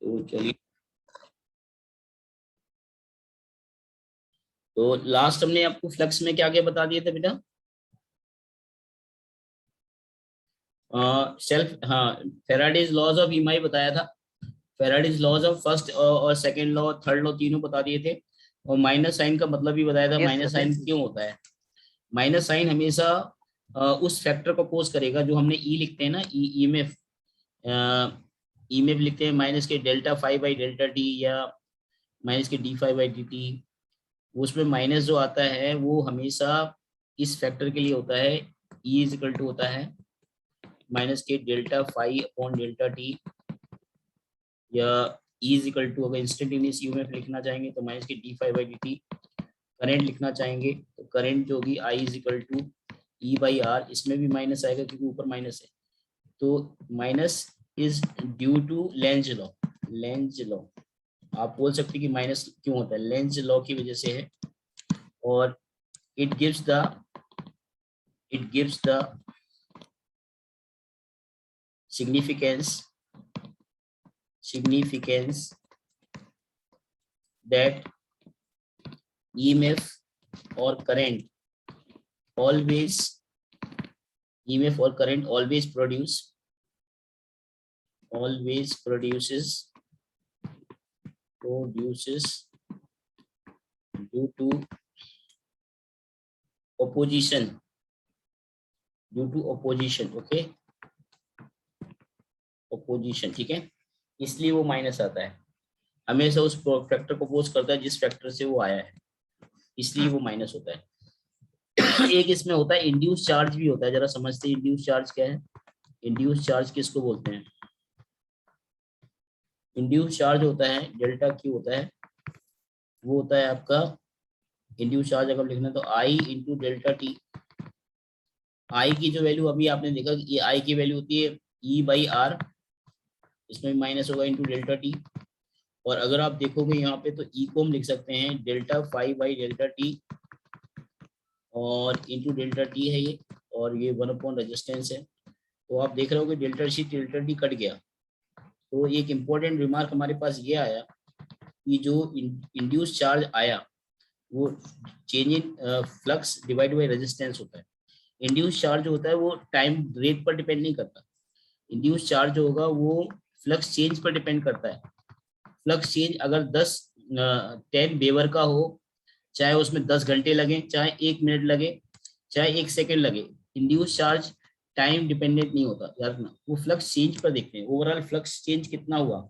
तो चलिए, तो लास्ट हमने आपको फ्लक्स में क्या क्या बता दिए थे बेटा? सेल्फ, हाँ, फेराडेज लॉज ऑफ ईएमआई बताया था। फेराडेज लॉज ऑफ फर्स्ट और सेकंड लॉ, थर्ड लॉ, तीनों बता दिए थे। और माइनस साइन का मतलब भी बताया था, यस माइनस सर। साइन क्यों होता है। माइनस साइन हमेशा उस फैक्टर को अपोज करेगा जो हमने ई लिखते हैं ना, ईएमएफ, ईएमएफ लिखते हैं माइनस के delta phi by delta t या माइनस के D five by D T. उसमें माइनस जो आता है वो हमेशा इस फैक्टर के लिए होता है, ई इज इक्वल टू होता है माइनस के delta phi upon delta t, या ई इज इक्वल टू, अगर इंस्टेंटेनियस ईएमएफ लिखना चाहेंगे तो माइनस के D five by D t. Current लिखना चाहेंगे तो करंट जो होगी I is equal to E by R, इसमें भी माइनस आएगा क्योंकि ऊपर माइनस है। तो minus is due to Lenz law. Lenz law आप बोल सकते हैं कि माइनस क्यों होता है, लेंज लॉ की वजह से है। और it gives the significance that EMF or current always produces due to opposition, okay, opposition, ठीक है, इसलिए वो माइनस आता है। हमेशा उस फैक्टर को अपोज करता है जिस फैक्टर से वो आया है, इसलिए वो माइनस होता है। एक इसमें होता है इंड्यूस चार्ज भी होता है, जरा समझते हैं इंड्यूस चार्ज क्या है। इंड्यूस चार्ज किसको बोलते हैं? इंड्यूस चार्ज होता है डेल्टा क्यू होता है, वो होता है आपका इंड्यूस चार्ज। अगर लिखना तो आई इंटू डेल्टा टी। आई की जो वैल्यू अभी आपने देखा, ये आई की वैल्यू होती है ई बाई आर, इसमें माइनस होगा इंटू डेल्टा टी। और अगर आप देखोगे यहाँ पे तो ई को हम लिख सकते हैं delta phi by delta T, और इंटू डेल्टा टी है ये, और ये 1 रेजिस्टेंस है। तो आप देख रहे हो कि डेल्टा टी कट गया। तो एक इम्पोर्टेंट रिमार्क हमारे पास ये आया कि जो इंड्यूस चार्ज आया वो change in flux divide by resistance होता है। इंड्यूस चार्ज जो होता है वो टाइम रेट पर डिपेंड नहीं करता। इंड्यूस चार्ज जो होगा वो फ्लक्स चेंज पर डिपेंड करता है। फ्लक्स चेंज अगर 10 वेबर का हो, चाहे उसमें 10 घंटे लगे, चाहे 1 मिनट लगे, चाहे 1 सेकेंड लगे, इंड्यूस चार्ज टाइम डिपेंडेंट नहीं होता, याद रखना। वो फ्लक्स चेंज पर देखते हैं, ओवरऑल फ्लक्स चेंज कितना हुआ,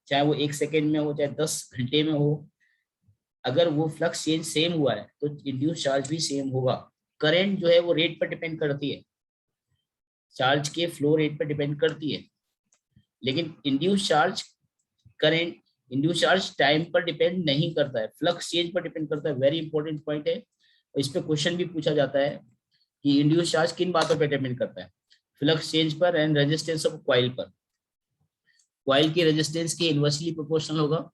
चाहे वो 1 सेकेंड में हो, चाहे 10 घंटे में हो। अगर वो फ्लक्स चेंज सेम हुआ है तो इंड्यूस चार्ज भी सेम होगा। करंट जो है वो रेट पर डिपेंड करती है, चार्ज के फ्लो रेट पर डिपेंड करती है, लेकिन induce charge current, induce charge time पर डिपेंड नहीं करता है, फ्लक्स चेंज पर डिपेंड करता है। वेरी इंपॉर्टेंट पॉइंट है, और इस पे क्वेश्चन भी पूछा जाता है कि इंड्यूस चार्ज किन बातों पर डिपेंड करता है, फ्लक्स चेंज पर एंड रेजिस्टेंस ऑफ कॉइल पर। कॉइल की रेजिस्टेंस के इनवर्सली प्रोपोर्शनल होगा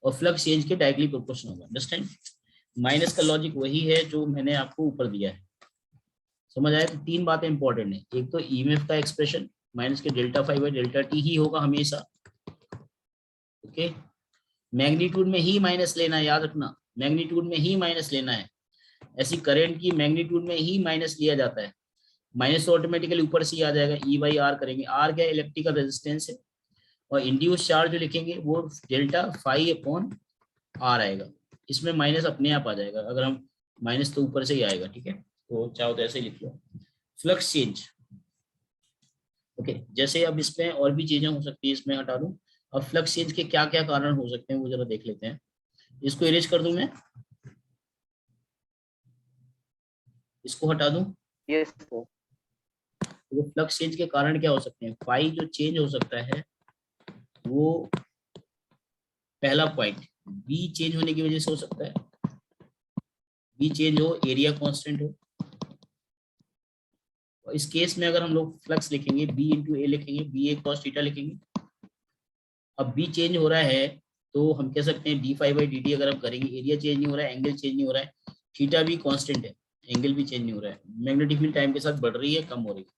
और फ्लक्स चेंज के डायरेक्टली प्रोपोर्शनल होगा। अंडरस्टैंड? माइनस का लॉजिक वही है जो मैंने आपको ऊपर दिया है। समझ आया? तो 3 बातें इंपॉर्टेंट है। एक तो ईएमएफ का एक्सप्रेशन माइनस के delta phi by delta t ही होगा हमेशा, ओके। मैग्नीट्यूड में ही माइनस लेना है, याद रखना, मैग्नीट्यूड में ही माइनस लेना है। ऐसी करंट की मैग्नीट्यूड में ही माइनस लिया जाता है। माइनस तो ऑटोमेटिकली ऊपर से ही आ जाएगा, ई बाई आर करेंगे। आर क्या? इलेक्ट्रिकल रेजिस्टेंस है। और इंड्यूस चार्ज जो लिखेंगे वो डेल्टा फाइव अपॉन आर आएगा, इसमें माइनस अपने आप आ जाएगा। अगर हम माइनस तो ऊपर से ही आएगा, ठीक है, तो चाहो तो ऐसे ही लिख लो। Flux change, okay. जैसे अब इसमें और भी चीजें हो सकती है, इसमें हटा दूं। अब फ्लक्स चेंज के क्या क्या कारण हो सकते हैं वो जरा देख लेते हैं। इसको इरेज कर दूं मैं, इसको हटा दूं। यस। तो फ्लक्स चेंज के कारण क्या हो सकते हैं? फाई जो चेंज हो सकता है वो, पहला पॉइंट, बी चेंज होने की वजह से हो सकता है। बी चेंज हो, एरिया कांस्टेंट हो। और इस केस में अगर हम लोग फ्लक्स लिखेंगे बी इंटू ए लिखेंगे, बी ए कॉस थीटा लिखेंगे। अब बी चेंज हो रहा है तो हम कह सकते हैं D five by D T अगर हम करेंगे, एरिया चेंज नहीं हो रहा है, एंगल चेंज नहीं हो रहा है, थीटा भी कांस्टेंट है, एंगल भी चेंज नहीं हो रहा है, मैग्नेटिक फील्ड टाइम के साथ बढ़ रही है, कम हो रही है।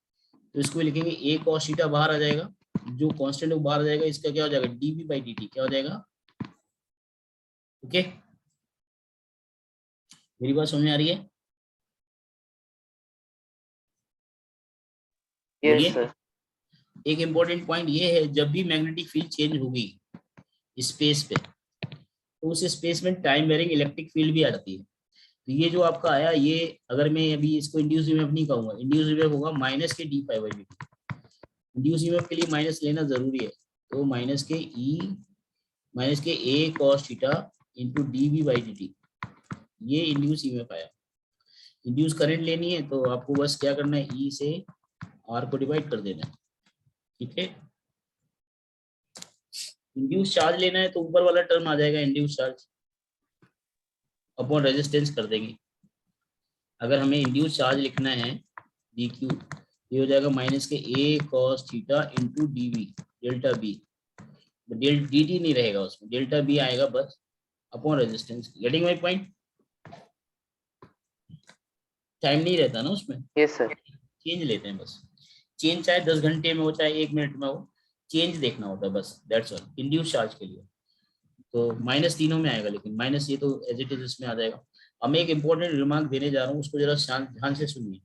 तो इसको लिखेंगे ए कॉस थीटा बाहर आ जाएगा, जो कांस्टेंट वो बाहर आ जाएगा, इसका क्या हो जाएगा, डीवी बाई डी टी क्या हो जाएगा। ओके, मेरी बात समझ में आ रही है? यस बोलिए। सर। एक इंपॉर्टेंट पॉइंट ये है, जब भी मैग्नेटिक फील्ड चेंज होगी स्पेस पे, तो उस स्पेस में टाइम वेरिंग इलेक्ट्रिक फील्ड भी आ जाती है। तो ये जो आपका आया, ये अगर मैं अभी इसको इंड्यूस ईएमएफ नहीं कहूंगा, इंड्यूस ईएमएफ होगा माइनस के d phi by D t. Induce EMF के लिए माइनस लेना जरूरी है, तो माइनस के A cos theta into d v by D t, ये इंड्यूस ईएमएफ आया। इंड्यूस करंट लेनी है तो आपको बस क्या करना है, ई से आर को डिवाइड कर देना है, ठीक है। इंड्यूस चार्ज लेना है तो ऊपर वाला टर्म आ जाएगा इंड्यूस चार्ज अपॉन रेजिस्टेंस कर देंगे। अगर हमें इंड्यूस चार्ज लिखना है डी क्यू, ये हो जाएगा माइनस के A cos theta into d v delta B, d t नहीं रहेगा उसमें, डेल्टा बी आएगा बस upon resistance. Getting my point? Time नहीं रहता ना उसमें, यस सर। चेंज लेते हैं बस। चेंज चाहे 10 घंटे में हो चाहे 1 मिनट में हो, चेंज देखना होता है बस, दैट्स ऑल इंड्यूस चार्ज के लिए। तो माइनस तीनों में आएगा, लेकिन माइनस ये तो एज इट इज इसमें आ जाएगा। अब मैं एक इंपॉर्टेंट रिमार्क देने जा रहा हूँ, उसको जरा ध्यान से सुनिए।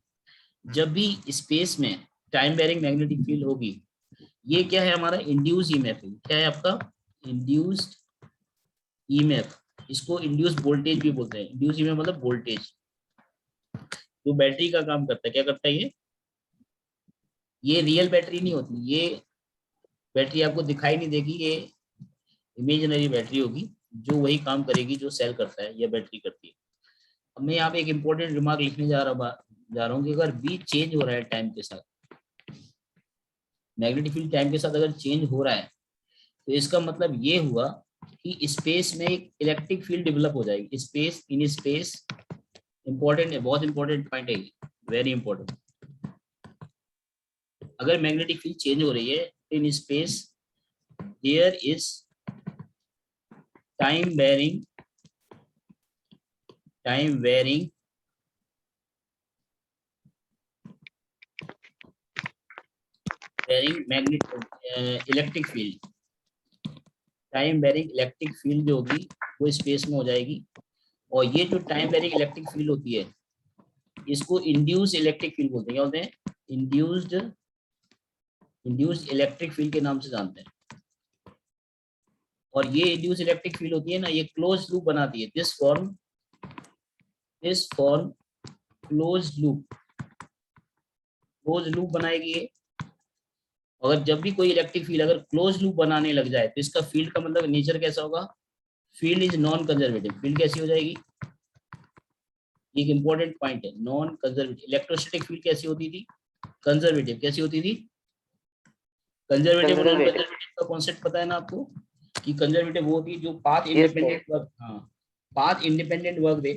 जब भी स्पेस में टाइम बेरिंग मैग्नेटिक फील्ड होगी, ये क्या है हमारा इंड्यूस ईएमएफ है। क्या है आपका इंड्यूस्ड ईएमएफ, इसको इंड्यूस वोल्टेज भी बोलते हैं। इंड्यूस ईएमएफ मतलब वोल्टेज, जो बैटरी का काम करता है। क्या करता है ये रियल बैटरी नहीं होती, ये बैटरी आपको दिखाई नहीं देगी, ये इमेजिनरी बैटरी होगी जो वही काम करेगी जो सेल करता है या बैटरी करती है। अब मैं यहाँ पे एक इंपॉर्टेंट रिमार्क लिखने जा रहा हूँ कि अगर बी चेंज हो रहा है टाइम के साथ, मैग्नेटिक फील्ड टाइम के साथ अगर चेंज हो रहा है, तो इसका मतलब ये हुआ कि स्पेस में एक इलेक्ट्रिक फील्ड डेवलप हो जाएगी। स्पेस इन स्पेस इंपॉर्टेंट है, बहुत इंपॉर्टेंट पॉइंट है, वेरी इंपॉर्टेंट। अगर मैग्नेटिक फील्ड चेंज हो रही है in space, there is time varying magnet electric field, time varying electric field जो होगी वो स्पेस में हो जाएगी। और ये जो टाइम वेरिंग इलेक्ट्रिक फील्ड होती है, इसको इंड्यूस इलेक्ट्रिक फील्ड बोलते हैं। क्या बोलते हैं? इंड्यूस्ड इलेक्ट्रिक फील्ड के नाम से जानते हैं। और ये इंड्यूस इलेक्ट्रिक फील्ड होती है ना, ये क्लोज लूप बनाती है। दिस फॉर्म क्लोज लूप बनाएगी ये। अगर जब भी कोई इलेक्ट्रिक फील्ड अगर क्लोज लूप बनाने लग जाए, तो इसका फील्ड का मतलब नेचर कैसा होगा, field is non conservative. Field कैसी हो जाएगी, एक इंपॉर्टेंट पॉइंट है, नॉन कंजर्वेटिव। इलेक्ट्रोस्टैटिक फील्ड कैसी होती थी, कंजर्वेटिव। कैसी होती थी, कंजर्वेटिव और नॉन कंजर्वेटिव का कॉन्सेप्ट पता है ना आपको, कि कंजर्वेटिव वो होती है जो पाथ इंडिपेंडेंट वर्क, हाँ पाथ इंडिपेंडेंट वर्क दे।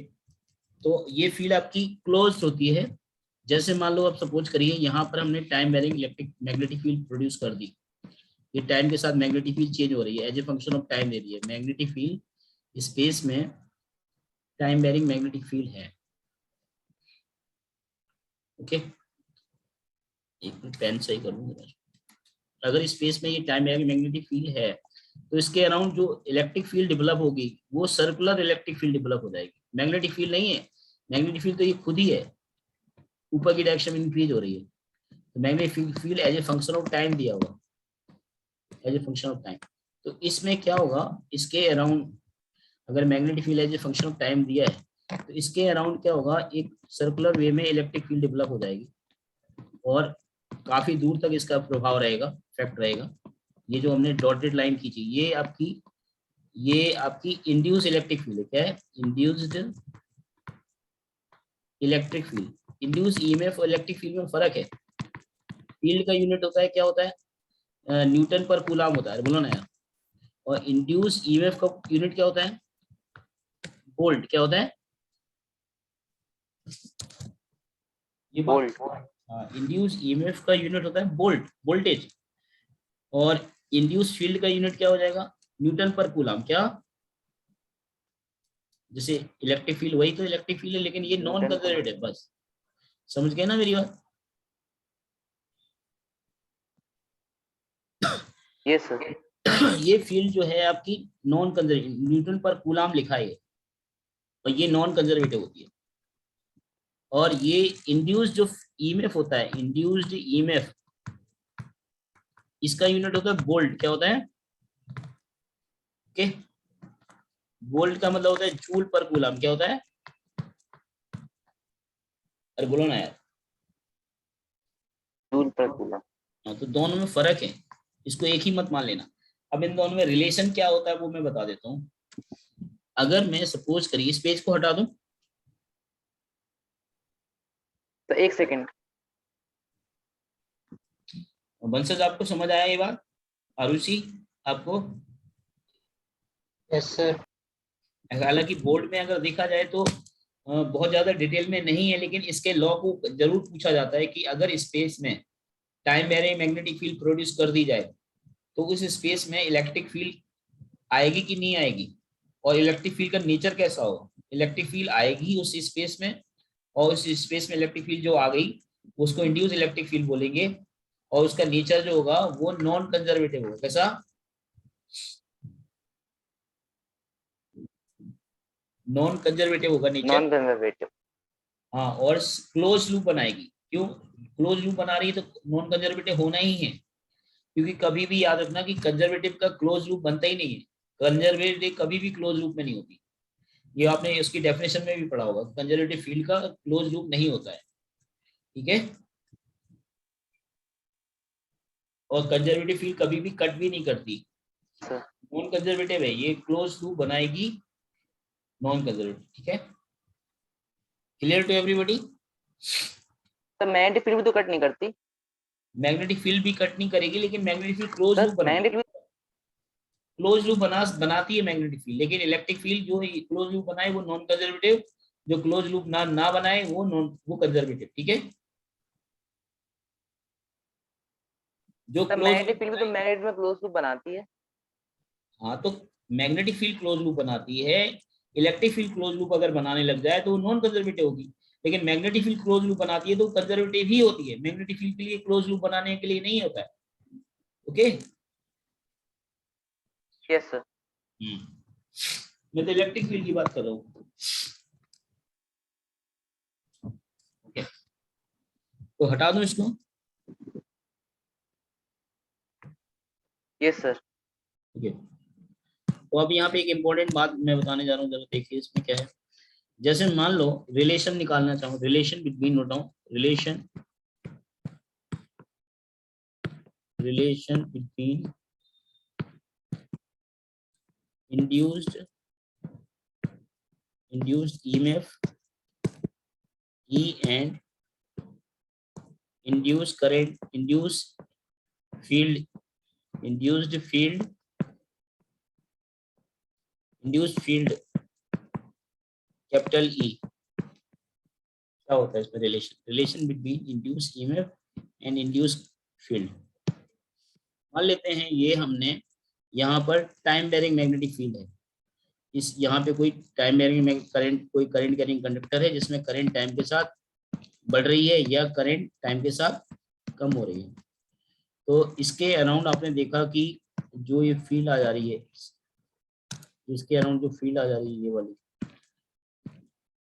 तो ये फील्ड आपकी क्लोज होती है। जैसे मान लो आप सपोज करिए यहाँ पर हमने time varying electric magnetic field produce कर दी, ये टाइम के साथ मैग्नेटिक फील्ड चेंज हो रही है, as a function of time दे रही है। मैग्नेटिक फील्ड स्पेस में टाइम वेरिंग मैग्नेटिक फील्ड है। ओके, एक मिनट पेन सही करूंगा। अगर स्पेस में ये टाइम वेरिंग मैग्नेटिक फील्ड है, तो इसके अराउंड जो इलेक्ट्रिक फील्ड डेवलप होगी वो सर्कुलर इलेक्ट्रिक फील्ड डेवलप हो जाएगी। मैग्नेटिक फील्ड नहीं है, मैग्नेटिक फील्ड तो ये खुद ही है, ऊपर की डायरेक्शन में इंक्रीज हो रही है। तो magnetic field as a function of time दिया हुआ, as a function of time. तो इसमें क्या होगा, इसके अराउंड अगर magnetic field as a function of time दिया है, तो इसके अराउंड क्या होगा, एक सर्कुलर वे में इलेक्ट्रिक फील्ड डेवलप हो जाएगी और काफी दूर तक इसका प्रभाव रहेगा, इफेक्ट रहेगा। ये जो हमने डॉटेड लाइन खींची, ये आपकी इंड्यूस इलेक्ट्रिक फील्ड है। क्या है, induced electric field. Induce EMF और इलेक्ट्रिक फील्ड में फर्क है। फील्ड का यूनिट होता है, क्या होता है, न्यूटन पर कूलाम होता है, बोलो ना यार। और इंड्यूस ईएमएफ का यूनिट क्या होता है, वोल्ट। क्या होता है ये बात, इंड्यूस ईएमएफ का यूनिट होता है वोल्ट, वोल्टेज। और इंड्यूस फील्ड का यूनिट क्या हो जाएगा, न्यूटन पर कूलाम। क्या, जैसे इलेक्ट्रिक फील्ड वही तो इलेक्ट्रिक फील्ड है, लेकिन ये नॉन कंजर्वेटिव है। बस समझ गए ना मेरी बात। Yes sir. ये फील्ड जो है आपकी नॉन कंजर्वेटिव, न्यूटन पर कूलाम लिखा है और ये नॉन कंजर्वेटिव होती है। और ये इंड्यूस्ड जो ईएमएफ होता है, इंड्यूस्ड ईएमएफ, इसका यूनिट होता है वोल्ट। क्या होता है? ओके, वोल्ट का मतलब होता है जूल पर कूलाम। क्या होता है? अरे बोलो ना यार। जूल पर कूलम। हाँ, तो दोनों में फर्क है, इसको एक ही मत मान लेना। अब इन दोनों में रिलेशन क्या होता है वो मैं बता देता हूँ। अगर मैं सपोज करिए इस पेज को हटा दूं, तो एक सेकंड। वंशज आपको समझ आया ये बात? आरुषि आपको? Yes sir. हालांकि बोर्ड में अगर देखा जाए तो बहुत ज्यादा डिटेल में नहीं है, लेकिन इसके लॉ को जरूर पूछा जाता है कि अगर स्पेस में time varying magnetic field produce कर दी जाए तो उस स्पेस में इलेक्ट्रिक फील्ड आएगी कि नहीं आएगी, और इलेक्ट्रिक फील्ड का नेचर कैसा होगा। इलेक्ट्रिक फील्ड आएगी उस स्पेस में, और उस स्पेस में इलेक्ट्रिक फील्ड जो आ गई उसको इंड्यूस इलेक्ट्रिक फील्ड बोलेंगे, और उसका नेचर जो होगा वो नॉन कंजर्वेटिव होगा। कैसा? नॉन कंजर्वेटिव होगा नेचर। Non conservative. हाँ, और क्लोज लूप बनाएगी। क्यों क्लोज लूप बना रही है? तो नॉन कंजर्वेटिव होना ही है, क्योंकि कभी भी याद रखना कि कंजर्वेटिव का क्लोज लूप बनता ही नहीं है। कंजर्वेटिव कभी भी क्लोज लूप में नहीं होती। ये आपने इसकी डेफिनेशन में भी पढ़ा होगा, कंजर्वेटिव फील्ड का क्लोज लूप नहीं होता है। ठीक है, और कंजर्वेटिव फील्ड कभी भी कट भी नहीं करती। सर नॉन कंजर्वेटिव है, ये क्लोज लूप बनाएगी, नॉन कंजर्वेटिव। ठीक है, क्लियर टू एवरीबॉडी? तो मैग्नेटिक फील्ड भी तो कट नहीं करती। मैग्नेटिक फील्ड भी कट नहीं करेगी, लेकिन magnetic field close sir loop बनाएगी। मैग्नेटिक क्लोज लूप बनाती है मैग्नेटिक फील्ड, लेकिन इलेक्ट्रिक फील्ड जो क्लोज लूप बनाए वो नॉन कंजर्वेटिव, जो क्लोज लूप ना बनाए वो कंजर्वेटिव। ठीक है, जो तो क्लोज मैग्नेटिक लूप फील्ड भी तो मैग्नेट में क्लोज लूप बनाती है। हाँ, तो मैग्नेटिक फील्ड क्लोज लूप बनाती है। इलेक्ट्रिक फील्ड क्लोज लूप अगर बनाने लग जाए तो नॉन कंजर्वेटिव होगी, लेकिन मैग्नेटिक फील्ड क्लोज लूप बनाती है तो कंजर्वेटिव ही होती है। मैग्नेटिक फील्ड के लिए क्लोज लूप बनाने के लिए नहीं होता है। ओके। Yes sir. मैं तो इलेक्ट्रिक फील्ड की बात कर रहा हूँ। ओके, तो हटा दूं इसको। Yes sir. ओके, तो अब यहाँ पे एक इम्पोर्टेंट बात मैं बताने जा रहा हूँ, जरा देखिए इसमें क्या है। जैसे मान लो रिलेशन निकालना चाहूँ, relation between, note down, relation between induced EMF E and induced current, field induced field capital E। क्या होता है इसमें relation between induced EMF and induced field. मान लेते हैं ये हमने यहाँ पर टाइम बेरिंग मैग्नेटिक फील्ड है, इस यहाँ पे कोई टाइम बेरिंग करंट, कोई करंट कैरिंग कंडक्टर है जिसमें करंट टाइम के साथ बढ़ रही है या करंट टाइम के साथ कम हो रही है। तो इसके अराउंड आपने देखा कि जो ये फील्ड आ जा रही है, इसके अराउंड जो फील्ड आ जा रही है, ये वाली,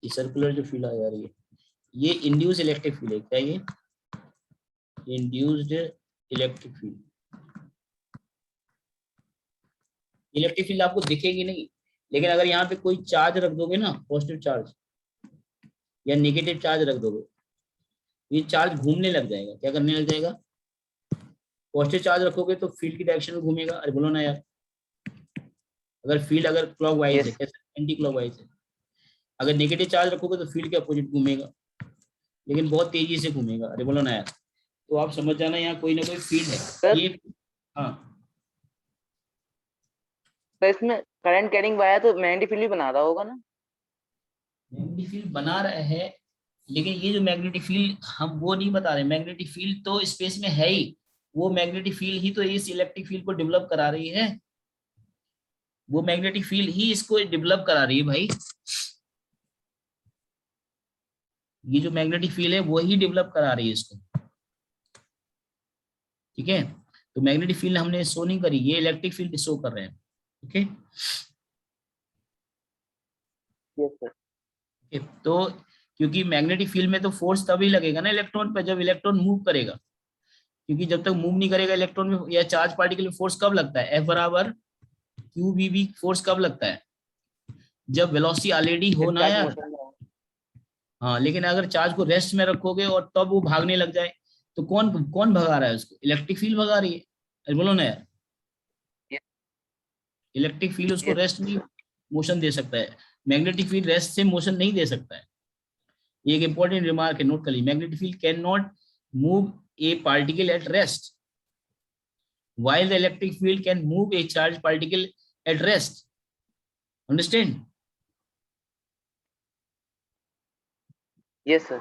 ये सर्कुलर जो फील्ड आ जा रही है, ये इंड्यूस इलेक्ट्रिक फील्ड है। क्या ये induced electric field? Electric field आपको दिखेगी नहीं, लेकिन अगर यहाँ पे कोई चार्ज रख दोगे ना, पॉजिटिव चार्ज या नेगेटिव चार्ज रख दोगे, ये चार्ज घूमने लग जाएगा। क्या करने लग जाएगा? पॉजिटिव चार्ज रखोगे तो फील्ड की डायरेक्शन में घूमेगा। अरे बोलो ना यार। अगर फील्ड अगर क्लॉकवाइज है, यस कैसे एंटी क्लॉकवाइज है। अगर नेगेटिव चार्ज रखोगे तो फील्ड के अपोजिट घूमेगा, लेकिन बहुत तेजी से घूमेगा। अरे बोलो ना यार। तो आप समझ जाना यहाँ कोई ना कोई फील्ड है सर। ये। हाँ, तो इसमें करंट कैरिंग वायर तो मैग्नेटिक फील्ड भी बना रहा होगा ना। मैग्नेटिक फील्ड बना रहे हैं, लेकिन ये जो मैग्नेटिक फील्ड हम वो नहीं बता रहे। मैग्नेटिक फील्ड तो स्पेस में है ही, वो मैग्नेटिक फील्ड ही तो इस इलेक्ट्रिक फील्ड को डेवलप करा रही है। वो मैग्नेटिक फील्ड ही इसको डेवलप करा रही है भाई। ये जो मैग्नेटिक फील्ड है वो ही डेवलप करा रही है इसको। ठीक है, तो मैग्नेटिक फील्ड हमने शो नहीं करी, ये इलेक्ट्रिक फील्ड शो कर रहे हैं। Okay yes sir. तो क्योंकि मैग्नेटिक फील्ड में तो फोर्स तभी लगेगा ना इलेक्ट्रॉन पे जब इलेक्ट्रॉन मूव करेगा, क्योंकि जब तक मूव नहीं करेगा इलेक्ट्रॉन में या चार्ज पार्टिकल में फोर्स कब लगता है, F बराबर QVB फोर्स कब लगता है, जब वेलोसिटी ऑलरेडी हो ना यार। हाँ लेकिन अगर चार्ज को रेस्ट में रखोगे और तब वो भागने लग जाए तो कौन कौन भगा रहा है उसको, इलेक्ट्रिक फील्ड भगा रही है। अरे बोलो ना यार, इलेक्ट्रिक फील्ड उसको रेस्ट में मोशन दे सकता है, मैग्नेटिक फील्ड रेस्ट से मोशन नहीं दे सकता है। ये एक इंपॉर्टेंट रिमार्क है, नोट कर ली, magnetic field can not move a particle at rest while the electric field can move a charged particle at rest. Understand? Yes sir.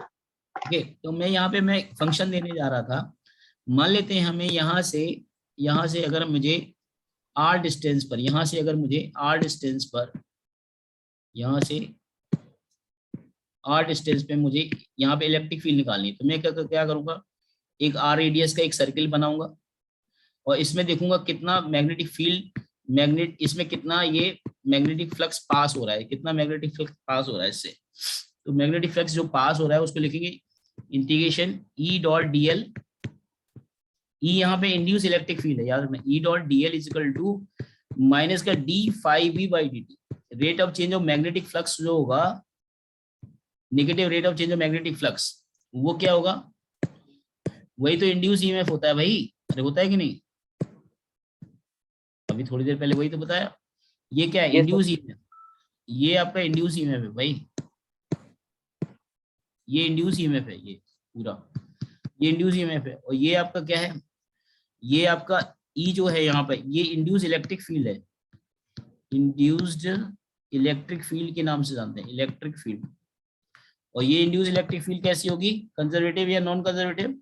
Okay तो मैं यहाँ पे मैं फंक्शन देने जा रहा था। मान लेते हैं हमें यहाँ से अगर मुझे r डिस्टेंस पर, यहाँ से अगर मुझे r डिस्टेंस पर, यहाँ से r डिस्टेंस पे मुझे यहाँ पे इलेक्ट्रिक फील्ड निकालनी है, तो मैं क्या करूँगा, एक r रेडियस का एक सर्किल बनाऊंगा और इसमें देखूंगा कितना मैग्नेटिक फील्ड इसमें कितना ये मैग्नेटिक फ्लक्स पास हो रहा है, कितना मैग्नेटिक फ्लक्स पास हो रहा है इससे। तो मैग्नेटिक फ्लक्स जो पास हो रहा है उसको लिखेंगे integration E dot dl। E यहाँ पे इंड्यूस इलेक्ट्रिक फील्ड है, याद रखना, E dot dl is equal to minus का d∅v/dt, rate of change of magnetic flux जो होगा, negative rate of change of magnetic flux, वो क्या होगा, वही तो इंड्यूस ईएमएफ होता है भाई। अरे होता है कि नहीं, अभी थोड़ी देर पहले वही तो बताया। ये क्या है, इंड्यूस ईएमएफ, ये आपका इंड्यूस ईएमएफ है भाई, ये इंड्यूस ईएमएफ है, ये पूरा ये इंड्यूस ईएमएफ है। और ये आपका क्या है, ये आपका ई जो है यहाँ पे, ये इंड्यूस इलेक्ट्रिक फील्ड है, इंड्यूस्ड इलेक्ट्रिक फील्ड के नाम से जानते हैं, इलेक्ट्रिक फील्ड। और ये इंड्यूस इलेक्ट्रिक फील्ड कैसी होगी, कंजर्वेटिव या नॉन कंजर्वेटिव।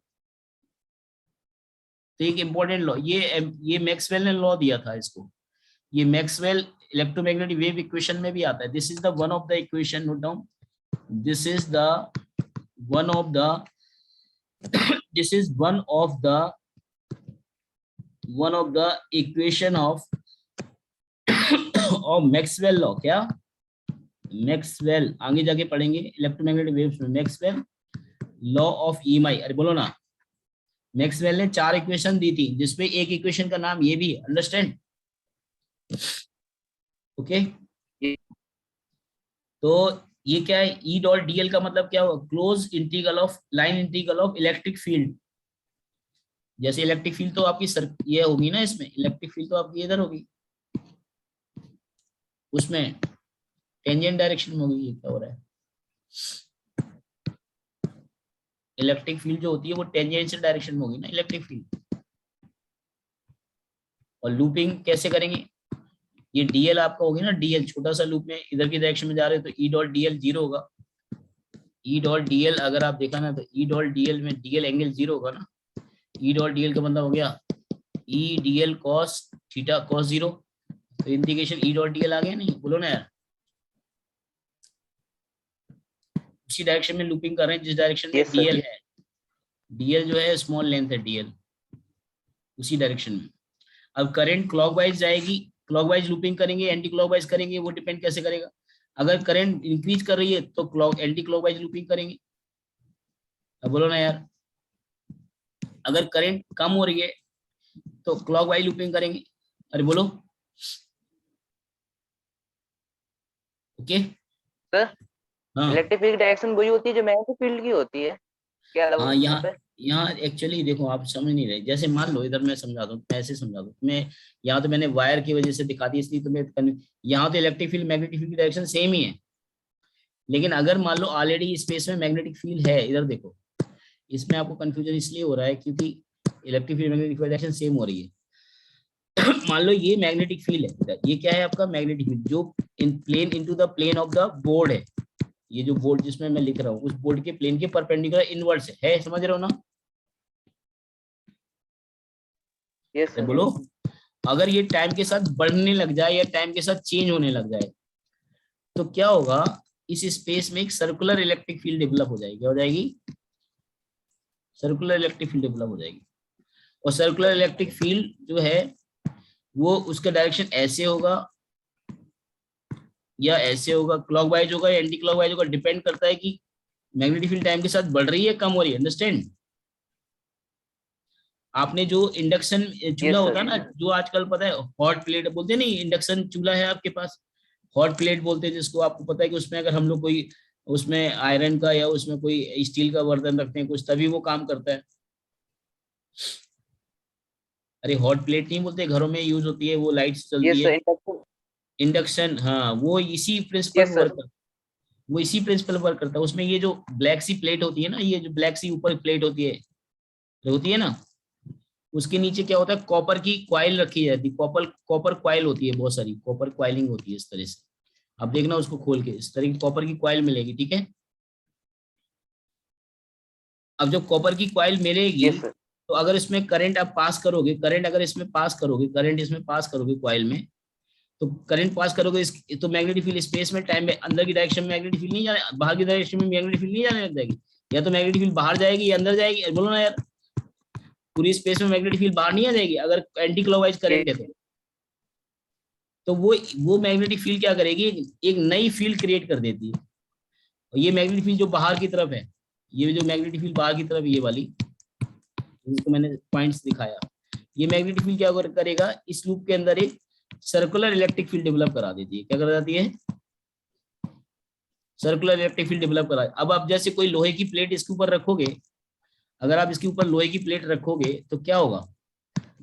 तो एक इंपॉर्टेंट लॉ, ये मैक्सवेल ने लॉ दिया था इसको, ये मैक्सवेल इलेक्ट्रोमैग्नेटिक वेव इक्वेशन में भी आता है। This is the one of the equation, note down, this is the one of the this is one of the equation of Maxwell law. क्या मैक्सवेल, आगे जाके पढ़ेंगे इलेक्ट्रोमैग्नेटिक वेव्स में, Maxwell law of EMI. अरे बोलो ना, Maxwell ने 4 equation दी थी जिसमें एक इक्वेशन का नाम ये भी, अंडरस्टैंड। ओके तो ये क्या है, ई डॉट डीएल का मतलब क्या होगा, close integral of line integral of electric field. जैसे इलेक्ट्रिक फील्ड तो आपकी ये होगी ना, इसमें इलेक्ट्रिक फील्ड तो आपकी इधर होगी, उसमें टेंजेंट डायरेक्शन में होगी। ये क्या हो रहा है, इलेक्ट्रिक फील्ड जो होती है वो टेंजेंशियल डायरेक्शन में होगी ना इलेक्ट्रिक फील्ड। और लूपिंग कैसे करेंगे, ये डीएल आपका होगी ना, डीएल छोटा सा लूप में इधर की डायरेक्शन में जा रहे हो तो ई डॉट डीएल 0 होगा। ई डॉट डीएल अगर आप देखा ना तो ई डॉट डीएल में डीएल एंगल 0 होगा ना, ई डॉट डीएल का मतलब हो गया ई डीएल कॉस थीटा कॉस 0, तो इंटीग्रेशन ई डॉट डीएल आ गया, नहीं बोलो ना यार। उसी डायरेक्शन में लूपिंग कर रहे हैं जिस डायरेक्शन में डीएल है, डीएल जो है स्मॉल लेंथ है डीएल, उसी डायरेक्शन में। अब करंट क्लॉकवाइज जाएगी, क्लॉकवाइज लूपिंग करेंगे, एंटी क्लॉकवाइज करेंगे, वो डिपेंड कैसे करेगा, अगर करंट इंक्रीज कर रही है तो एंटी क्लॉकवाइज लूपिंग करेंगे। अब बोलो ना यार, अगर करंट कम हो रही है तो क्लॉकवाइज लूपिंग करेंगे। अरे बोलो, ओके सर हाँ इलेक्ट्रिक फील्ड डायरेक्शन वही होती है जो मैग्नेटिक फील्ड की होती है क्या? हाँ, यहाँ एक्चुअली देखो आप समझ नहीं रहे, जैसे मान लो इधर मैं समझा दूं, मैं ऐसे समझा दूं, मैं यहाँ तो मैंने वायर की वजह से दिखा दी इसलिए तुम्हें, यहाँ तो इलेक्ट्रिक फील्ड मैग्नेटिक फील्ड की डायरेक्शन सेम ही है, लेकिन अगर मान लो ऑलरेडी स्पेस में मैग्नेटिक फील्ड है, इधर देखो, इसमें आपको कंफ्यूजन इसलिए हो रहा है क्योंकि electric field magnetic field direction same हो रही है। मान लो ये मैग्नेटिक फील्ड है इधर, ये क्या है आपका मैग्नेटिक फील्ड जो in plane into the plane of the board है, ये जो बोर्ड जिसमें मैं लिख रहा हूँ उस बोर्ड के प्लेन के परपेंडिकुलर इनवर्स है, समझ रहे हो ना। Yes sir. बोलो, अगर ये टाइम के साथ बढ़ने लग जाए या टाइम के साथ चेंज होने लग जाए तो क्या होगा, इस स्पेस में एक सर्कुलर इलेक्ट्रिक फील्ड डेवलप हो जाएगी, क्या हो जाएगी, सर्कुलर इलेक्ट्रिक फील्ड डेवलप हो जाएगी। और सर्कुलर इलेक्ट्रिक फील्ड जो है वो उसका डायरेक्शन ऐसे होगा या ऐसे होगा, क्लॉकवाइज होगा या एंटी क्लॉकवाइज होगा, डिपेंड करता है कि मैग्नेटिक फील्ड टाइम के साथ बढ़ रही है कम हो रही है। अंडरस्टैंड? आपने जो इंडक्शन चूल्हा Yes, होता है sir. ना, जो आजकल पता है हॉट प्लेट बोलते हैं, नहीं इंडक्शन चूल्हा है आपके पास, हॉट प्लेट बोलते हैं जिसको, आपको पता है कि उसमें अगर हम लोग कोई उसमें आयरन का या उसमें कोई स्टील का बर्तन रखते हैं कुछ, तभी वो काम करता है। अरे हॉट प्लेट नहीं बोलते, घरों में यूज होती है, वो लाइट्स चलती Yes, है। sir. Induction. इंडक्शन, हाँ, वो इसी प्रिंसिपल Yes, पर sir. वर्क करता है। वो इसी प्रिंसिपल पर वर्क करता है। उसमें ये जो ब्लैक सी प्लेट होती है ना, ये जो ब्लैक सी ऊपर प्लेट होती है ना, उसके नीचे क्या होता है, कॉपर की क्वाइल रखी जाती है। कॉपर कॉपर क्वाइल होती है, बहुत सारी कॉपर क्वाइलिंग होती है इस तरह से। आप देखना उसको खोल के, इस तरह की कॉपर की क्वाइल मिलेगी, ठीक है। अब जब कॉपर की क्वाइल मिलेगी, Yes, sir. तो अगर इसमें करंट आप पास करोगे, करंट अगर इसमें पास करोगे, करंट इसमें पास करोगे क्वाइल में, तो करंट पास करोगे तो मैग्नेटिक फील्ड स्पेस में टाइम में अंदर की डायरेक्शन में मैग्नेटिक फील्ड नहीं जाने, बाहर की डायरेक्शन में मैग्नेटिक फील्ड नहीं जाने लग जाएगी। या तो मैग्नेटिक फील्ड बाहर जाएगी या अंदर जाएगी, बोलो ना यार। पूरी स्पेस में मैग्नेटिक फील्ड बाहर नहीं आ जाएगी अगर एंटी क्लॉकवाइज करंट है तो वो मैग्नेटिक फील्ड क्या करेगी, एक नई फील्ड क्रिएट कर देती है। और ये मैग्नेटिक फील्ड जो बाहर की तरफ है, ये जो मैग्नेटिक फील्ड बाहर की तरफ, ये वाली जिसको मैंने पॉइंट्स दिखाया, ये मैग्नेटिक फील्ड क्या करेगा, इस लूप के अंदर एक सर्कुलर इलेक्ट्रिक फील्ड डेवलप करा देती है। क्या कर जाती है, सर्कुलर इलेक्ट्रिक फील्ड डेवलप करा। अब आप जैसे कोई लोहे की प्लेट इसके ऊपर रखोगे, अगर आप इसके ऊपर लोहे की प्लेट रखोगे तो क्या होगा,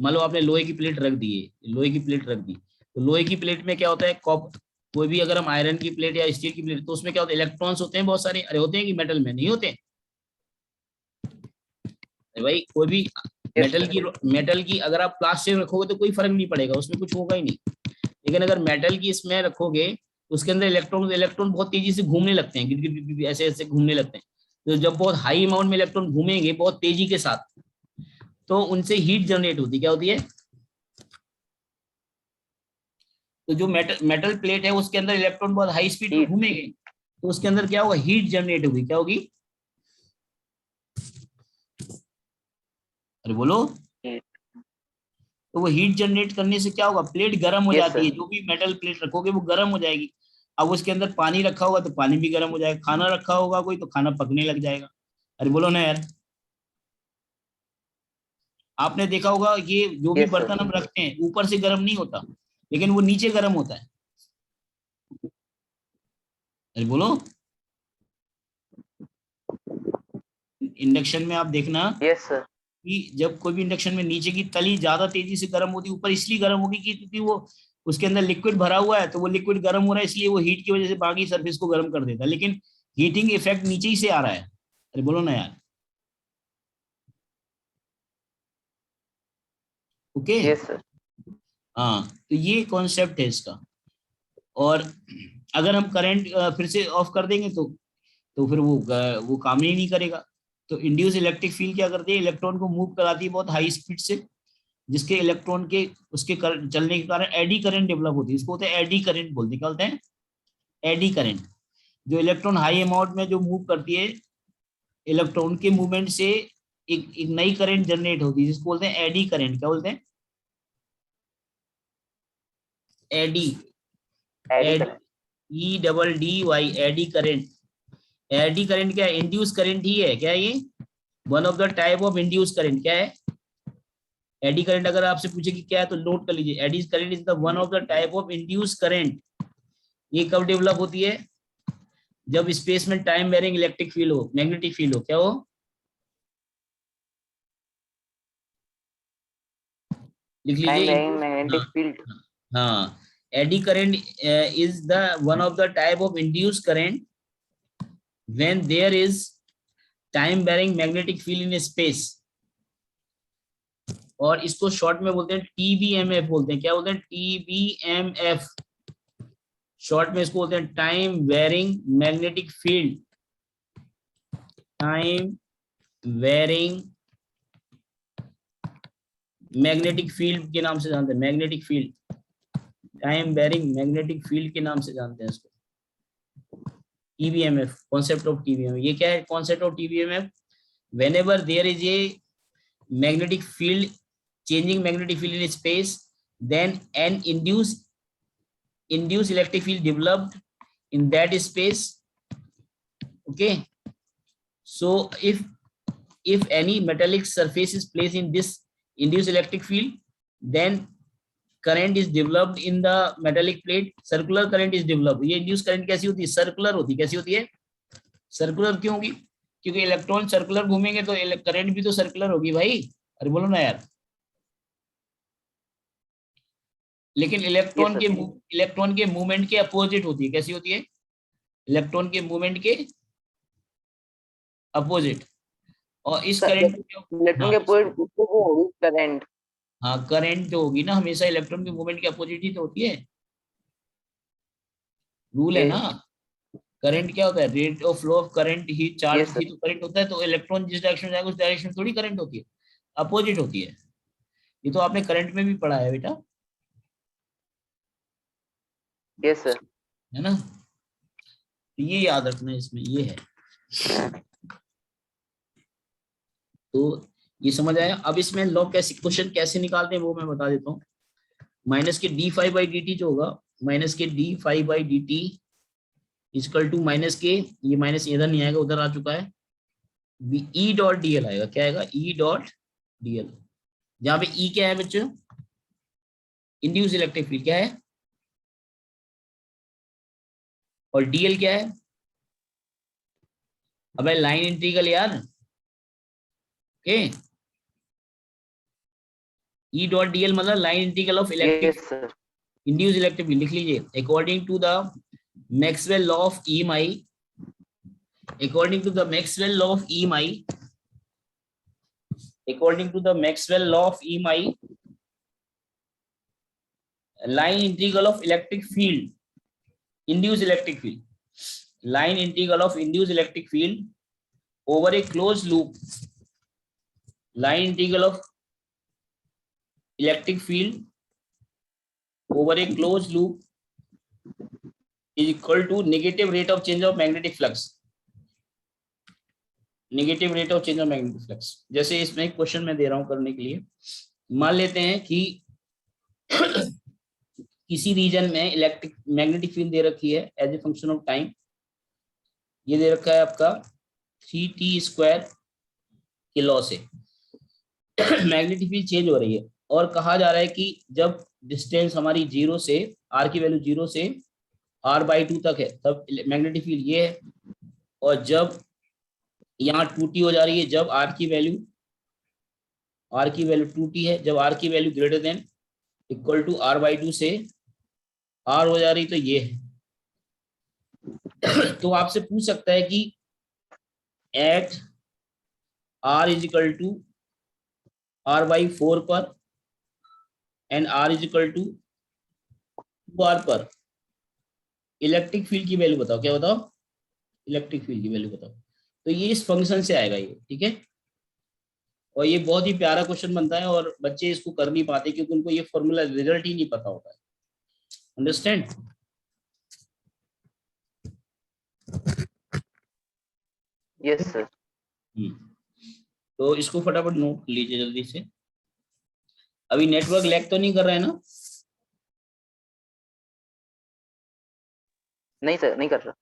मान लो आपने लोहे की प्लेट रख दी है, लोहे की प्लेट रख दी, तो लोहे की प्लेट में क्या होता है, कोई भी अगर हम आयरन की प्लेट या स्टील की प्लेट, तो उसमें क्या होता है, इलेक्ट्रॉन्स होते हैं बहुत सारे। अरे होते हैं कि मेटल में नहीं होते? अरे भाई कोई भी Yes, sir. मेटल की अगर आप प्लास्टिक रखोगे तो कोई फर्क नहीं पड़ेगा, उसमें कुछ होगा ही नहीं। लेकिन अगर मेटल की इसमें रखोगे, उसके अंदर इलेक्ट्रॉन इलेक्ट्रॉन बहुत तेजी से घूमने लगते हैं, गिर गिर गिर ऐसे ऐसे घूमने लगते हैं। तो जब बहुत हाई अमाउंट में इलेक्ट्रॉन घूमेंगे बहुत तेजी के साथ, तो उनसे हीट जनरेट होती, क्या होती है, तो जो मेटल प्लेट है उसके अंदर इलेक्ट्रॉन बहुत हाई स्पीड में Heat. घूमेंगे, तो उसके अंदर क्या होगा, हीट जनरेट होगी। क्या होगी, अरे बोलो। Heat. तो वो हीट जनरेट करने से क्या होगा, प्लेट गर्म हो Yes, जाती sir. है। जो भी मेटल प्लेट रखोगे वो गर्म हो जाएगी। अब उसके अंदर पानी रखा होगा तो पानी भी गर्म हो जाएगा, खाना रखा होगा कोई तो खाना पकने लग जाएगा। अरे बोलो ना यार। आपने देखा होगा ये जो भी Yes, sir. बर्तन हम रखते हैं ऊपर से गर्म नहीं होता, लेकिन वो नीचे गर्म होता है। अरे बोलो। इंडक्शन में आप देखना Yes, sir. कि जब कोई भी इंडक्शन में नीचे की तली ज्यादा तेजी से गर्म होती है, ऊपर इसलिए गर्म होगी कि क्योंकि वो उसके अंदर लिक्विड भरा हुआ है, तो वो लिक्विड गर्म हो रहा है, इसलिए वो हीट की वजह से बाकी सरफेस को गर्म कर देता है। लेकिन हीटिंग इफेक्ट नीचे ही से आ रहा है। अरे बोलो ना यार। ओके। Yes, sir. हाँ, तो ये कॉन्सेप्ट है इसका। और अगर हम करंट फिर से ऑफ कर देंगे तो फिर वो काम ही नहीं करेगा। तो इंड्यूस इलेक्ट्रिक फील्ड क्या करती है, इलेक्ट्रॉन को मूव कराती है बहुत हाई स्पीड से, जिसके इलेक्ट्रॉन के उसके चलने के कारण एडी करंट डेवलप होती है। इसको होता है एडी करंट बोलते हैं। क्या बोलते हैं, एडी करंट। जो इलेक्ट्रॉन हाई अमाउंट में जो मूव करती है, इलेक्ट्रॉन के मूवमेंट से एक नई करंट जनरेट होती है, जिसको बोलते हैं एडी करंट। क्या बोलते हैं, eddy, Eddy eddy, current. EDDY, eddy current. Eddy current क्या है, इंड्यूस करंट ही है। क्या है ये, one of the type of induce current. क्या है, एडी करंट। अगर आपसे पूछे कि क्या है तो नोट कर लीजिए, AD current is the one of the type of induce current. ये कब डेवलप होती है, जब स्पेस में टाइम वेरिंग इलेक्ट्रिक फील्ड हो, मैग्नेटिक फील्ड हो। क्या हो, लिख Time लीजिए। varying magnetic field. हाँ, eddy current is the one of the type of induce current when there is time varying magnetic field in space. और इसको शॉर्ट में बोलते हैं TBMF बोलते हैं। क्या बोलते हैं, TBMF। शॉर्ट में इसको बोलते हैं time varying magnetic field. Time varying magnetic field के नाम से जानते हैं, magnetic field, time varying magnetic field के नाम से जानते हैं इसको, TBMF, कॉन्सेप्ट ऑफ TBMF। ये क्या है, concept of TBMF, whenever there is a magnetic field changing magnetic field in space, then an induced electric field developed in that space. Okay, so if any metallic surface is placed in this induced electric field, then current is developed in the metallic plate, circular current is developed. ये induced current कैसी होती है? Circular होती है। कैसी होती है? Circular. क्यों होगी? क्योंकि इलेक्ट्रॉन सर्कुलर घूमेंगे तो करंट भी तो सर्कुलर होगी भाई। अरे बोलो ना यार। लेकिन इलेक्ट्रॉन के मूवमेंट के अपोजिट होती है। कैसी होती है? इलेक्ट्रॉन के मूवमेंट के अपोजिट। और इस करंट इलेक्ट्रॉन के अपोजिट वो होगी करंट। हाँ, करंट जो होगी ना हमेशा इलेक्ट्रॉन के मूवमेंट के अपोजिट ही तो होती है। रूल है ना। करंट क्या होता है? Rate of flow of current ही चार्ज ही तो करंट होता है। तो इलेक्ट्रॉन जिस डायरेक्शन में जाएगा उस डायरेक्शन में थोड़ी करंट होती है, अपोजिट होती है। ये तो आपने करंट में भी पढ़ा है बेटा। Yes sir. है ना? तो ये याद रखना इसमें ये है। तो ये समझ आया। अब इसमें लॉ कैसे क्वेश्चन कैसे निकालते हैं वो मैं बता देता हूँ। माइनस के D five by D T जो होगा, माइनस के D five by D T equal to minus के, ये माइनस इधर नहीं आएगा उधर आ चुका है, ई डॉट डीएल आएगा। क्या आएगा? ई डॉट डीएल। जहां पे ई क्या है बच्चों? इंड्यूस इलेक्ट्रिक फील्ड क्या है, और डीएल क्या है? अबे लाइन इंटीग्रल यार। ओके, ई डॉट डीएल मतलब line integral of electric induce electric field. लिख लीजिए। According to the Maxwell law of EMI, according to the Maxwell law of EMI, according to the Maxwell law of EMI, line integral of electric field, induced electric field, line integral of induced electric field over a closed loop, line integral of electric field over a closed loop is equal to negative rate of change of magnetic flux, negative rate of change of magnetic flux. जैसे इसमें एक question मैं दे रहा हूं करने के लिए। मान लेते हैं कि किसी रीजन में इलेक्ट्रिक मैग्नेटिक फील्ड दे रखी है as a function of time. ये दे रखा है आपका 3t² के लॉ से मैग्नेटिक फील्ड चेंज हो रही है, और कहा जा रहा है कि जब डिस्टेंस हमारी 0 से r की वैल्यू 0 से r/2 तक है तब मैग्नेटिक फील्ड ये है, और जब यहाँ 2t हो जा रही है, जब r की वैल्यू 2t है, जब r की value greater than equal to r/2 से r हो जा रही तो ये है। तो आपसे पूछ सकता है कि at r is equal to r/4 पर and r is equal to 2r पर इलेक्ट्रिक फील्ड की वैल्यू बताओ। क्या बताओ? इलेक्ट्रिक फील्ड की वैल्यू बताओ। तो ये इस फंक्शन से आएगा ये, ठीक है। और ये बहुत ही प्यारा क्वेश्चन बनता है और बच्चे इसको कर नहीं पाते क्योंकि उनको ये फॉर्मूला रिजल्ट ही नहीं पता होता है। अंडरस्टैंड? Yes sir. तो इसको फटाफट नोट लीजिए जल्दी से। अभी नेटवर्क लैग तो नहीं कर रहा है ना? नहीं सर, नहीं कर रहा।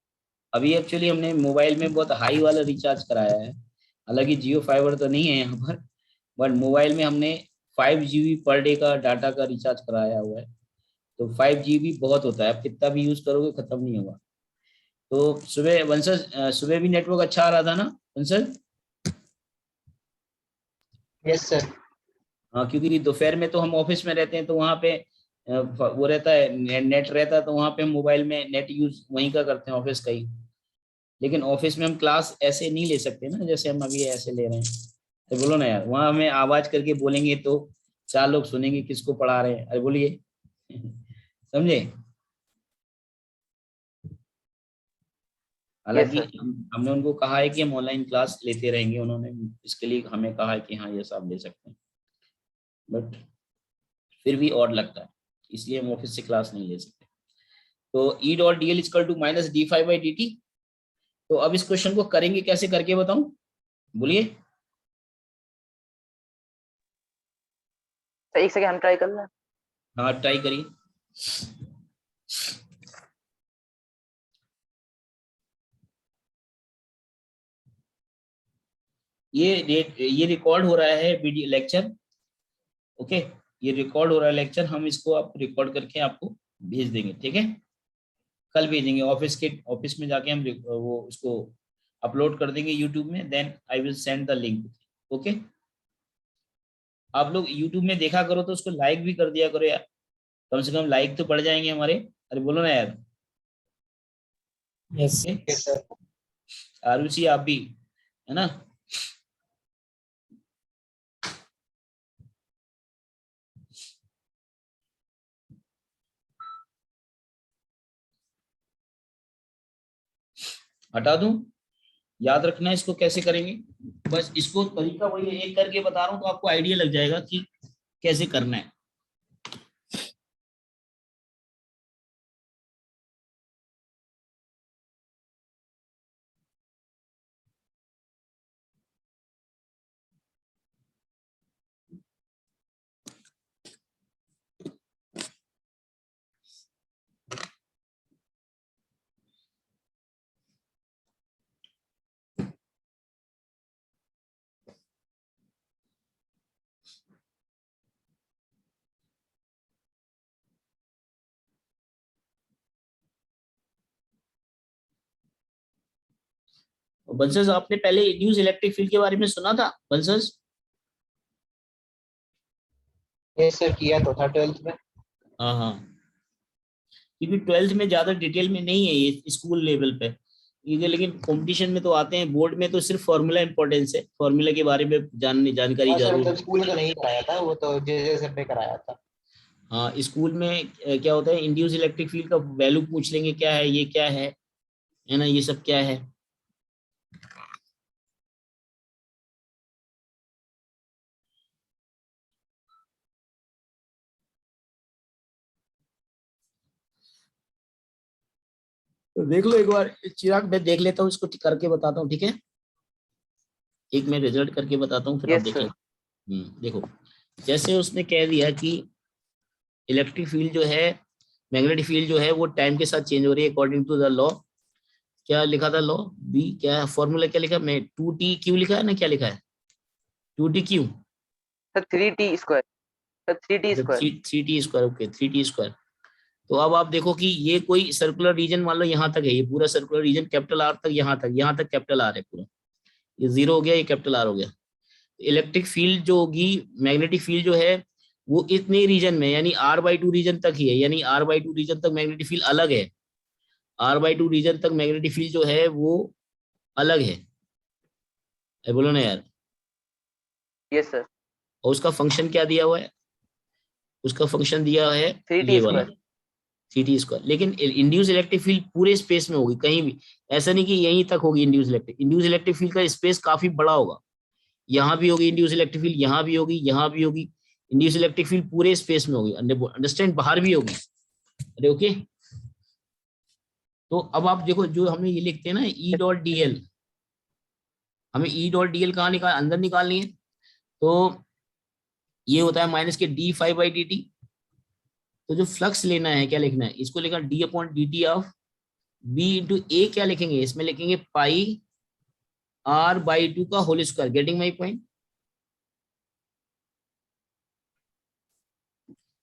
अभी एक्चुअली हमने मोबाइल में बहुत हाई वाला रिचार्ज कराया है, हालांकि जियो फाइबर तो नहीं है यहाँ पर, बट मोबाइल में हमने 5 GB पर डे का डाटा का रिचार्ज कराया हुआ है। तो 5 GB बहुत होता है, आप कितना भी यूज करोगे खत्म नहीं होगा। तो सुबह वंशज, सुबह भी नेटवर्क अच्छा आ रहा था ना वंशज? Yes sir. हाँ, क्योंकि दोपहर में तो हम ऑफिस में रहते हैं तो वहाँ पे वो रहता है, नेट रहता है, तो वहाँ पे हम मोबाइल में नेट यूज वहीं का करते हैं, ऑफिस का ही। लेकिन ऑफिस में हम क्लास ऐसे नहीं ले सकते ना जैसे हम अभी ऐसे ले रहे हैं। तो बोलो ना यार, वहाँ हमें आवाज करके बोलेंगे तो 4 लोग सुनेंगे किसको पढ़ा रहे हैं। अरे बोलिए समझे? हालांकि हमने उनको कहा है कि हम ऑनलाइन क्लास लेते रहेंगे, उन्होंने इसके लिए हमें कहा है कि हाँ ये सब ले सकते हैं, बट फिर भी और लगता है, इसलिए हम ऑफिस से क्लास नहीं ले सकते। तो E dot D L equal to minus d5/dt। तो अब इस क्वेश्चन को करेंगे कैसे, करके बताऊं? बोलिए। तो एक सेकंड हम ट्राई कर लें। हाँ ट्राई करिए। ये रिकॉर्ड हो रहा है वीडियो लेक्चर। ओके, ये रिकॉर्ड हो रहा है लेक्चर, हम इसको आप रिकॉर्ड करके आपको भेज देंगे, ठीक है। कल भेजेंगे ऑफिस में जाके हम वो उसको अपलोड कर देंगे यूट्यूब में, then I will send the link. Okay, आप लोग यूट्यूब में देखा करो तो उसको लाइक भी कर दिया करो यार, कम से कम लाइक तो बढ़ जाएंगे हमारे। अरे बोलो ना यार। Yes sir. आरुषि आप भी, है ना। हटा दूं, याद रखना है इसको कैसे करेंगे। बस इसको तरीका वही है, एक करके बता रहा हूँ तो आपको आइडिया लग जाएगा कि कैसे करना है। बंसस, आपने पहले इंड्यूस इलेक्ट्रिक फील्ड के बारे में सुना था बंसस? यस सर, किया तो था 12th में। हाँ हाँ, क्योंकि 12th में ज्यादा डिटेल में नहीं है ये, स्कूल लेवल पे ये, लेकिन कंपटीशन में तो आते हैं, बोर्ड में तो सिर्फ फॉर्मूला इंपॉर्टेंस है, फॉर्मूला के बारे में जानकारी हाँ सर, जरूर। मतलब स्कूल में तो नहीं कराया था, वो तो जे सर ने कराया था। हाँ, स्कूल में क्या होता है, इंड्यूस इलेक्ट्रिक फील्ड का वैल्यू पूछ लेंगे, क्या है ये, क्या है ना, ये सब क्या है। तो देख लो एक बार चिराग, मैं देख लेता हूँ इसको, करके बताता हूँ, ठीक है। एक मैं रिजल्ट करके बताता हूँ, फिर आप यस देखें। सर। देखो, जैसे उसने कह दिया कि इलेक्ट्रिक फील्ड जो है, मैग्नेटिक फील्ड जो है वो टाइम के साथ चेंज हो रही है अकॉर्डिंग टू द लॉ। क्या लिखा था लॉ, बी क्या फॉर्मूला, क्या लिखा मैं, 2t क्यू लिखा है ना, क्या लिखा है, 2t Q. Sir 3t² sir 3t²। Three T square, okay 3t²। तो अब आप देखो कि ये कोई सर्कुलर रीजन मान लो यहाँ तक है, ये पूरा सर्कुलर रीजन कैपिटल आर तक, यहाँ तक कैपिटल आर है पूरा, ये जीरो हो गया, ये कैपिटल आर हो गया। इलेक्ट्रिक फील्ड जो होगी, मैग्नेटिक फील्ड जो है वो इतने रीजन में, यानी r/2 रीजन तक ही है, यानी r/2 रीजन तक मैग्नेटिक फील्ड अलग है। r/2 रीजन तक मैग्नेटिक फील्ड जो है वो अलग है। बोलो ना यार। Yes sir. और उसका फंक्शन क्या दिया हुआ है, उसका फंक्शन दिया है ये वाला, 3t²। 3t²। लेकिन इंड्यूस इलेक्ट्रिक फील्ड पूरे स्पेस में होगी, कहीं भी ऐसा नहीं कि यहीं तक होगी इंड्यूस इलेक्ट्रिक फील्ड का स्पेस काफी बड़ा होगा। यहाँ भी होगी इंड्यूस इलेक्ट्रिक फील्ड, यहाँ भी होगी, यहाँ भी होगी। इंड्यूस इलेक्ट्रिक फील्ड पूरे स्पेस में होगी, अंडरस्टैंड, बाहर भी होगी। अरे ओके, तो अब आप देखो, जो हमें ये लिखते हैं ना E.dl, हमें E.dl कहाँ निकाल, अंदर निकालनी है। तो ये होता है माइनस के d∅/dt। तो जो फ्लक्स लेना है, क्या लिखना है, इसको लिखा d/dt ऑफ B/A, क्या लिखेंगे इसमें, लिखेंगे πr/2 का whole square. Getting my point?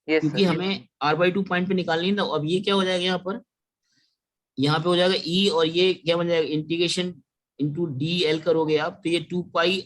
Yes क्योंकि सर। हमें r/2 पॉइंट पे निकालनी है ना। अब ये क्या हो जाएगा यहाँ पर, यहाँ पे हो जाएगा E, और ये क्या बन जाएगा, इंटीग्रेशन इंटू DL करोगे आप, तो ये 2 पाई